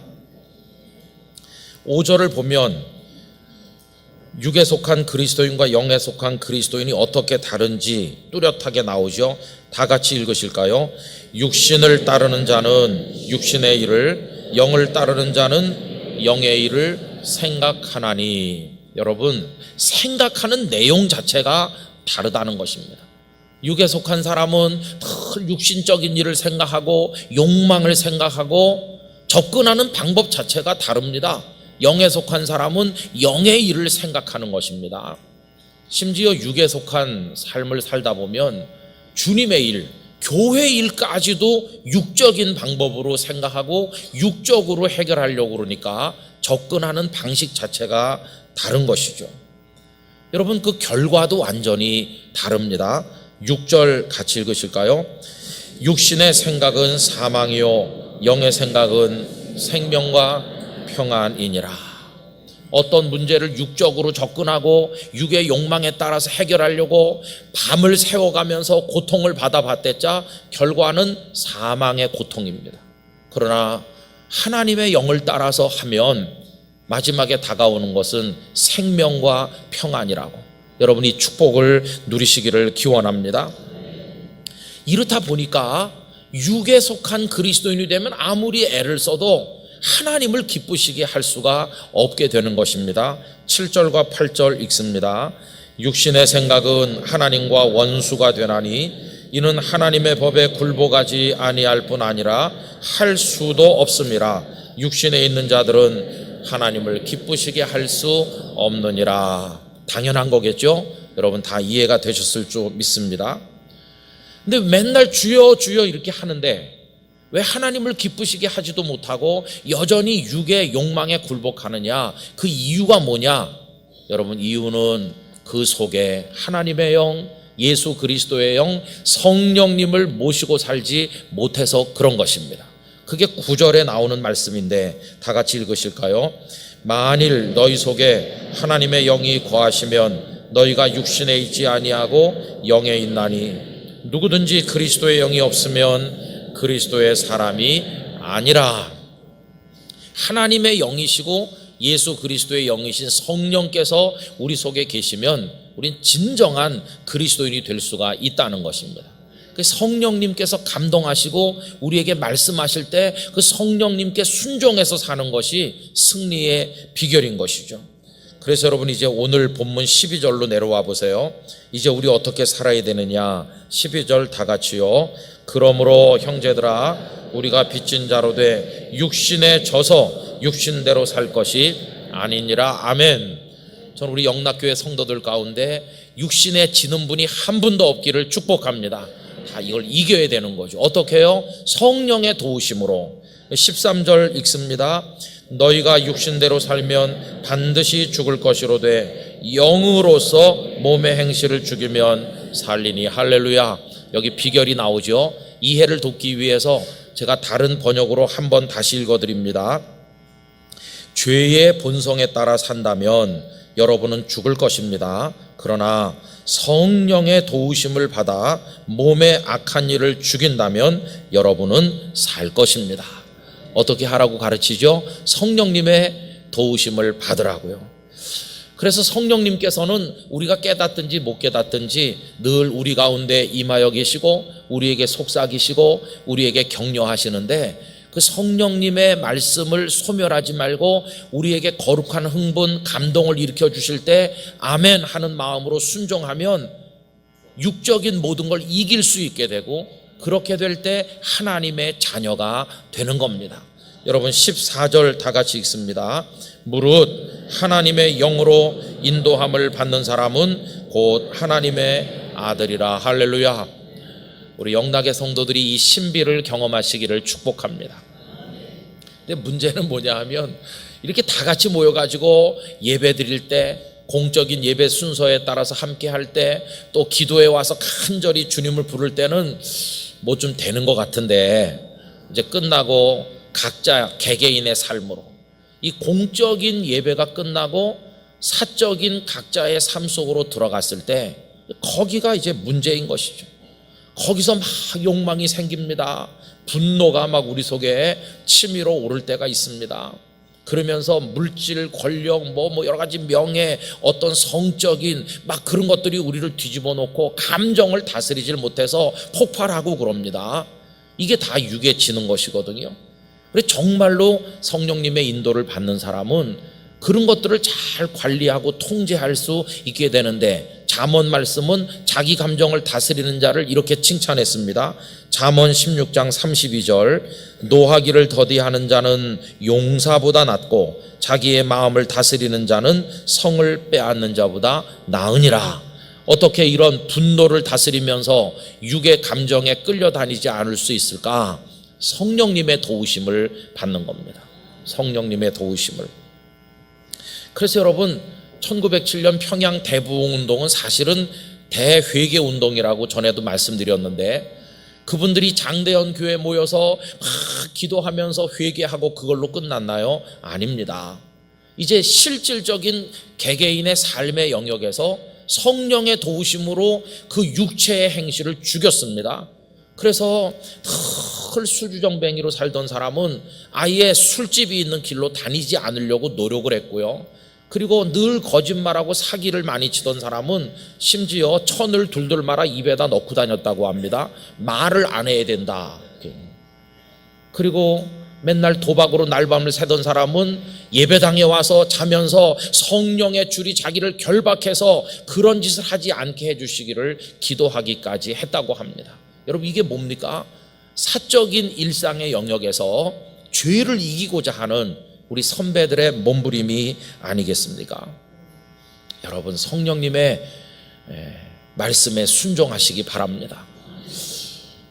5절을 보면 육에 속한 그리스도인과 영에 속한 그리스도인이 어떻게 다른지 뚜렷하게 나오죠. 다 같이 읽으실까요? 육신을 따르는 자는 육신의 일을, 영을 따르는 자는 영의 일을 생각하나니. 여러분, 생각하는 내용 자체가 다르다는 것입니다. 육에 속한 사람은 늘 육신적인 일을 생각하고 욕망을 생각하고 접근하는 방법 자체가 다릅니다. 영에 속한 사람은 영의 일을 생각하는 것입니다. 심지어 육에 속한 삶을 살다 보면 주님의 일, 교회 일까지도 육적인 방법으로 생각하고 육적으로 해결하려고 그러니까 접근하는 방식 자체가 다른 것이죠. 여러분, 그 결과도 완전히 다릅니다. 6절 같이 읽으실까요? 육신의 생각은 사망이요 영의 생각은 생명과 평안이니라. 어떤 문제를 육적으로 접근하고 육의 욕망에 따라서 해결하려고 밤을 새워가면서 고통을 받아봤댔자 결과는 사망의 고통입니다. 그러나 하나님의 영을 따라서 하면 마지막에 다가오는 것은 생명과 평안이라고. 여러분 이 축복을 누리시기를 기원합니다. 이렇다 보니까 육에 속한 그리스도인이 되면 아무리 애를 써도 하나님을 기쁘시게 할 수가 없게 되는 것입니다. 7절과 8절 읽습니다. 육신의 생각은 하나님과 원수가 되나니 이는 하나님의 법에 굴복하지 아니할 뿐 아니라 할 수도 없음이라. 육신에 있는 자들은 하나님을 기쁘시게 할 수 없느니라. 당연한 거겠죠? 여러분 다 이해가 되셨을 줄 믿습니다. 근데 맨날 주여 주여 이렇게 하는데 왜 하나님을 기쁘시게 하지도 못하고 여전히 육의 욕망에 굴복하느냐? 그 이유가 뭐냐? 여러분 이유는 그 속에 하나님의 영, 예수 그리스도의 영, 성령님을 모시고 살지 못해서 그런 것입니다. 그게 9절에 나오는 말씀인데 다 같이 읽으실까요? 만일 너희 속에 하나님의 영이 거하시면 너희가 육신에 있지 아니하고 영에 있나니 누구든지 그리스도의 영이 없으면 그리스도의 사람이 아니라. 하나님의 영이시고 예수 그리스도의 영이신 성령께서 우리 속에 계시면 우린 진정한 그리스도인이 될 수가 있다는 것입니다. 그 성령님께서 감동하시고 우리에게 말씀하실 때 그 성령님께 순종해서 사는 것이 승리의 비결인 것이죠. 그래서 여러분 이제 오늘 본문 12절로 내려와 보세요. 이제 우리 어떻게 살아야 되느냐? 12절 다 같이요. 그러므로 형제들아 우리가 빚진 자로 돼 육신에 져서 육신대로 살 것이 아니니라. 아멘. 저는 우리 영락교회 성도들 가운데 육신에 지는 분이 한 분도 없기를 축복합니다. 다 이걸 이겨야 되는 거죠. 어떻게 해요? 성령의 도우심으로. 13절 읽습니다. 너희가 육신대로 살면 반드시 죽을 것이로되 영으로서 몸의 행실을 죽이면 살리니. 할렐루야. 여기 비결이 나오죠. 이해를 돕기 위해서 제가 다른 번역으로 한번 다시 읽어드립니다. 죄의 본성에 따라 산다면 여러분은 죽을 것입니다. 그러나 성령의 도우심을 받아 몸의 악한 일을 죽인다면 여러분은 살 것입니다. 어떻게 하라고 가르치죠? 성령님의 도우심을 받으라고요. 그래서 성령님께서는 우리가 깨닫든지 못 깨닫든지 늘 우리 가운데 임하여 계시고 우리에게 속삭이시고 우리에게 격려하시는데 그 성령님의 말씀을 소멸하지 말고 우리에게 거룩한 흥분, 감동을 일으켜 주실 때 아멘 하는 마음으로 순종하면 육적인 모든 걸 이길 수 있게 되고 그렇게 될 때 하나님의 자녀가 되는 겁니다. 여러분 14절 다 같이 읽습니다. 무릇 하나님의 영으로 인도함을 받는 사람은 곧 하나님의 아들이라. 할렐루야. 우리 영락의 성도들이 이 신비를 경험하시기를 축복합니다. 근데 문제는 뭐냐 하면 이렇게 다 같이 모여가지고 예배 드릴 때 공적인 예배 순서에 따라서 함께 할 때 또 기도에 와서 간절히 주님을 부를 때는 뭐 좀 되는 것 같은데 이제 끝나고 각자 개개인의 삶으로 이 공적인 예배가 끝나고 사적인 각자의 삶 속으로 들어갔을 때 거기가 이제 문제인 것이죠. 거기서 막 욕망이 생깁니다. 분노가 막 우리 속에 치밀어 오를 때가 있습니다. 그러면서 물질, 권력, 뭐 여러 가지 명예, 어떤 성적인 막 그런 것들이 우리를 뒤집어 놓고 감정을 다스리질 못해서 폭발하고 그럽니다. 이게 다 육에 지는 것이거든요. 그래서 정말로 성령님의 인도를 받는 사람은 그런 것들을 잘 관리하고 통제할 수 있게 되는데 잠언 말씀은 자기 감정을 다스리는 자를 이렇게 칭찬했습니다. 잠언 16장 32절 노하기를 더디하는 자는 용사보다 낫고 자기의 마음을 다스리는 자는 성을 빼앗는 자보다 나으니라. 어떻게 이런 분노를 다스리면서 육의 감정에 끌려다니지 않을 수 있을까? 성령님의 도우심을 받는 겁니다. 성령님의 도우심을. 그래서 여러분 1907년 평양 대부흥운동은 사실은 대회개운동이라고 전에도 말씀드렸는데 그분들이 장대현 교회에 모여서 막 기도하면서 회개하고 그걸로 끝났나요? 아닙니다. 이제 실질적인 개개인의 삶의 영역에서 성령의 도우심으로 그 육체의 행실을 죽였습니다. 그래서 사클 술주정뱅이로 살던 사람은 아예 술집이 있는 길로 다니지 않으려고 노력을 했고요. 그리고 늘 거짓말하고 사기를 많이 치던 사람은 심지어 천을 둘둘 말아 입에다 넣고 다녔다고 합니다. 말을 안 해야 된다. 그리고 맨날 도박으로 날밤을 새던 사람은 예배당에 와서 자면서 성령의 줄이 자기를 결박해서 그런 짓을 하지 않게 해주시기를 기도하기까지 했다고 합니다. 여러분, 이게 뭡니까? 사적인 일상의 영역에서 죄를 이기고자 하는 우리 선배들의 몸부림이 아니겠습니까? 여러분, 성령님의 말씀에 순종하시기 바랍니다.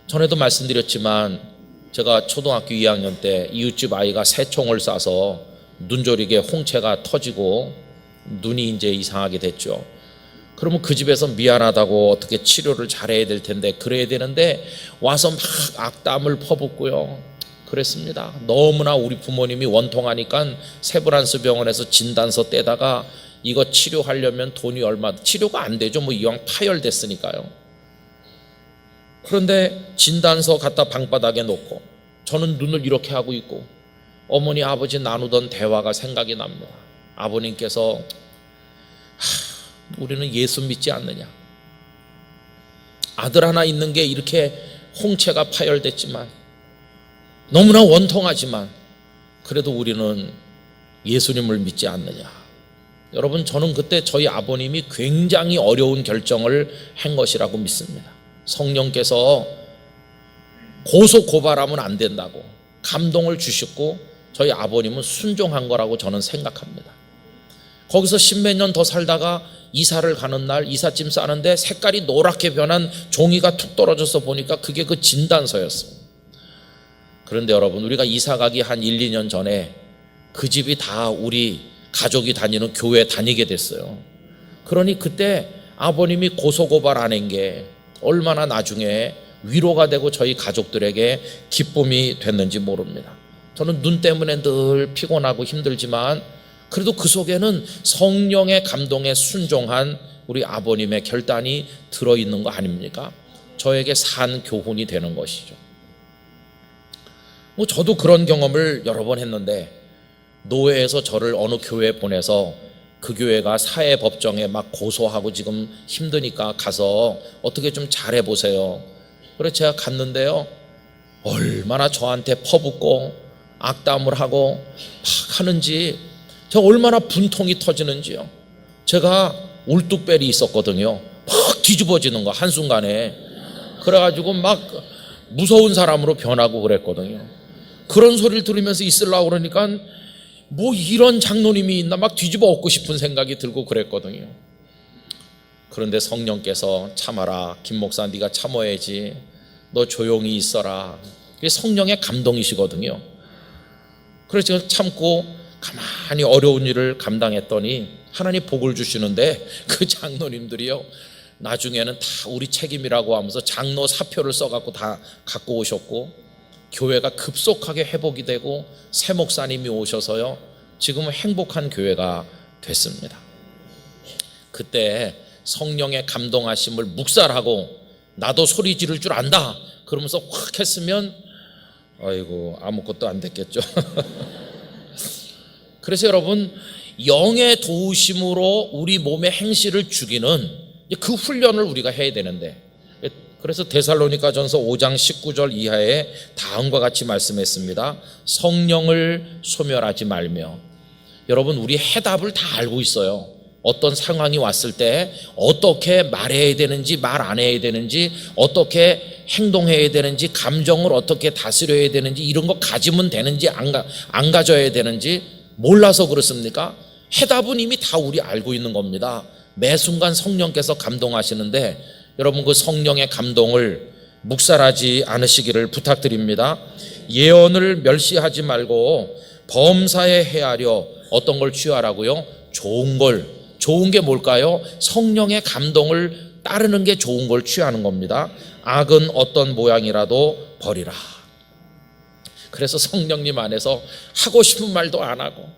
전에도 말씀드렸지만 제가 초등학교 2학년 때 이웃집 아이가 새총을 쏴서 눈조리게 홍채가 터지고 눈이 이제 이상하게 됐죠. 그러면 그 집에서 미안하다고 어떻게 치료를 잘해야 될 텐데 그래야 되는데 와서 막 악담을 퍼붓고요. 그랬습니다. 너무나 우리 부모님이 원통하니까 세브란스 병원에서 진단서 떼다가 이거 치료하려면 돈이 얼마, 치료가 안 되죠. 뭐 이왕 파열됐으니까요. 그런데 진단서 갖다 방바닥에 놓고 저는 눈을 이렇게 하고 있고 어머니 아버지 나누던 대화가 생각이 납니다. 아버님께서 우리는 예수 믿지 않느냐, 아들 하나 있는 게 이렇게 홍채가 파열됐지만 너무나 원통하지만 그래도 우리는 예수님을 믿지 않느냐. 여러분, 저는 그때 저희 아버님이 굉장히 어려운 결정을 한 것이라고 믿습니다. 성령께서 고소 고발하면 안 된다고 감동을 주셨고 저희 아버님은 순종한 거라고 저는 생각합니다. 거기서 십몇 년 더 살다가 이사를 가는 날 이삿짐 싸는데 색깔이 노랗게 변한 종이가 툭 떨어져서 보니까 그게 그 진단서였어요. 그런데 여러분, 우리가 이사 가기 한 1, 2년 전에 그 집이 다 우리 가족이 다니는 교회에 다니게 됐어요. 그러니 그때 아버님이 고소고발 안 한 게 얼마나 나중에 위로가 되고 저희 가족들에게 기쁨이 됐는지 모릅니다. 저는 눈 때문에 늘 피곤하고 힘들지만 그래도 그 속에는 성령의 감동에 순종한 우리 아버님의 결단이 들어있는 거 아닙니까? 저에게 산 교훈이 되는 것이죠. 뭐 저도 그런 경험을 여러 번 했는데 노회에서 저를 어느 교회에 보내서 그 교회가 사회법정에 막 고소하고 지금 힘드니까 가서 어떻게 좀 잘해보세요. 그래서 제가 갔는데요, 얼마나 저한테 퍼붓고 악담을 하고 막 하는지, 제가 얼마나 분통이 터지는지요. 제가 울뚝벨이 있었거든요. 막 뒤집어지는 거 한순간에. 그래가지고 막 무서운 사람으로 변하고 그랬거든요. 그런 소리를 들으면서 있으려고 그러니까 뭐 이런 장로님이 있나 막 뒤집어 엎고 싶은 생각이 들고 그랬거든요. 그런데 성령께서 참아라, 김 목사 네가 참아야지, 너 조용히 있어라. 그게 성령의 감동이시거든요. 그래서 제가 참고 가만히 어려운 일을 감당했더니 하나님 복을 주시는데 그 장로님들이요, 나중에는 다 우리 책임이라고 하면서 장로 사표를 써갖고 다 갖고 오셨고 교회가 급속하게 회복이 되고 새 목사님이 오셔서요, 지금은 행복한 교회가 됐습니다. 그때 성령의 감동하심을 묵살하고 나도 소리 지를 줄 안다 그러면서 확 했으면 아이고 아무것도 안 됐겠죠. 그래서 여러분, 영의 도우심으로 우리 몸의 행실을 죽이는 그 훈련을 우리가 해야 되는데, 그래서 데살로니가전서 5장 19절 이하에 다음과 같이 말씀했습니다. 성령을 소멸하지 말며. 여러분, 우리 해답을 다 알고 있어요. 어떤 상황이 왔을 때 어떻게 말해야 되는지 말 안 해야 되는지, 어떻게 행동해야 되는지, 감정을 어떻게 다스려야 되는지, 이런 거 가지면 되는지 안 가져야 되는지 몰라서 그렇습니까? 해답은 이미 다 우리 알고 있는 겁니다. 매 순간 성령께서 감동하시는데 여러분, 그 성령의 감동을 묵살하지 않으시기를 부탁드립니다. 예언을 멸시하지 말고 범사에 헤아려 어떤 걸 취하라고요? 좋은 걸. 좋은 게 뭘까요? 성령의 감동을 따르는 게 좋은 걸 취하는 겁니다. 악은 어떤 모양이라도 버리라. 그래서 성령님 안에서 하고 싶은 말도 안 하고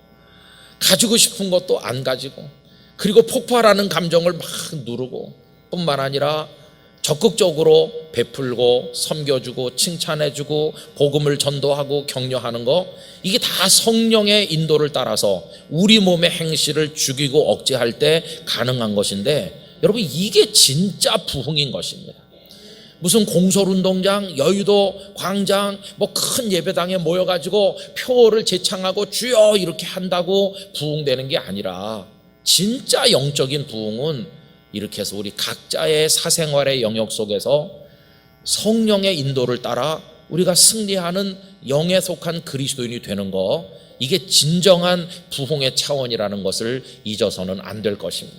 가지고 싶은 것도 안 가지고, 그리고 폭발하는 감정을 막 누르고, 뿐만 아니라 적극적으로 베풀고 섬겨주고 칭찬해주고 복음을 전도하고 격려하는 거, 이게 다 성령의 인도를 따라서 우리 몸의 행실을 죽이고 억제할 때 가능한 것인데, 여러분 이게 진짜 부흥인 것입니다. 무슨 공설운동장, 여의도 광장, 뭐 큰 예배당에 모여가지고 표를 제창하고 주여 이렇게 한다고 부흥되는 게 아니라, 진짜 영적인 부흥은 이렇게 해서 우리 각자의 사생활의 영역 속에서 성령의 인도를 따라 우리가 승리하는 영에 속한 그리스도인이 되는 거, 이게 진정한 부흥의 차원이라는 것을 잊어서는 안 될 것입니다.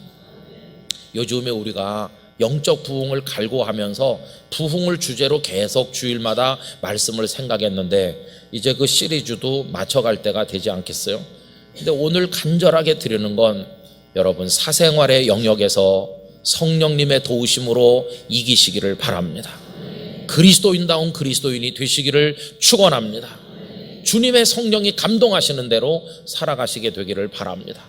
요즘에 우리가 영적 부흥을 갈구하면서 부흥을 주제로 계속 주일마다 말씀을 생각했는데, 이제 그 시리즈도 맞춰갈 때가 되지 않겠어요? 근데 오늘 간절하게 드리는 건, 여러분 사생활의 영역에서 성령님의 도우심으로 이기시기를 바랍니다. 그리스도인다운 그리스도인이 되시기를 축원합니다. 주님의 성령이 감동하시는 대로 살아가시게 되기를 바랍니다.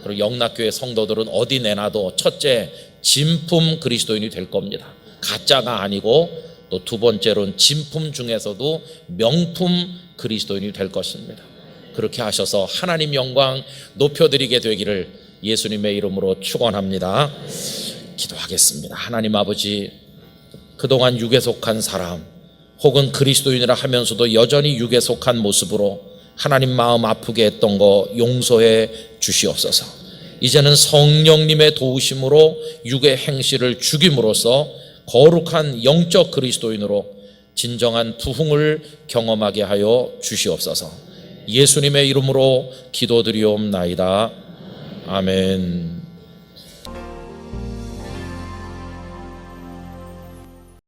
그리고 영락교회 성도들은 어디 내놔도 첫째, 진품 그리스도인이 될 겁니다. 가짜가 아니고, 또 두 번째로는 진품 중에서도 명품 그리스도인이 될 것입니다. 그렇게 하셔서 하나님 영광 높여드리게 되기를 예수님의 이름으로 축원합니다. 기도하겠습니다. 하나님 아버지, 그동안 육에 속한 사람, 혹은 그리스도인이라 하면서도 여전히 육에 속한 모습으로 하나님 마음 아프게 했던 거 용서해 주시옵소서. 이제는 성령님의 도우심으로 육의 행실을 죽임으로써 거룩한 영적 그리스도인으로 진정한 부흥을 경험하게 하여 주시옵소서. 예수님의 이름으로 기도드리옵나이다. 아멘.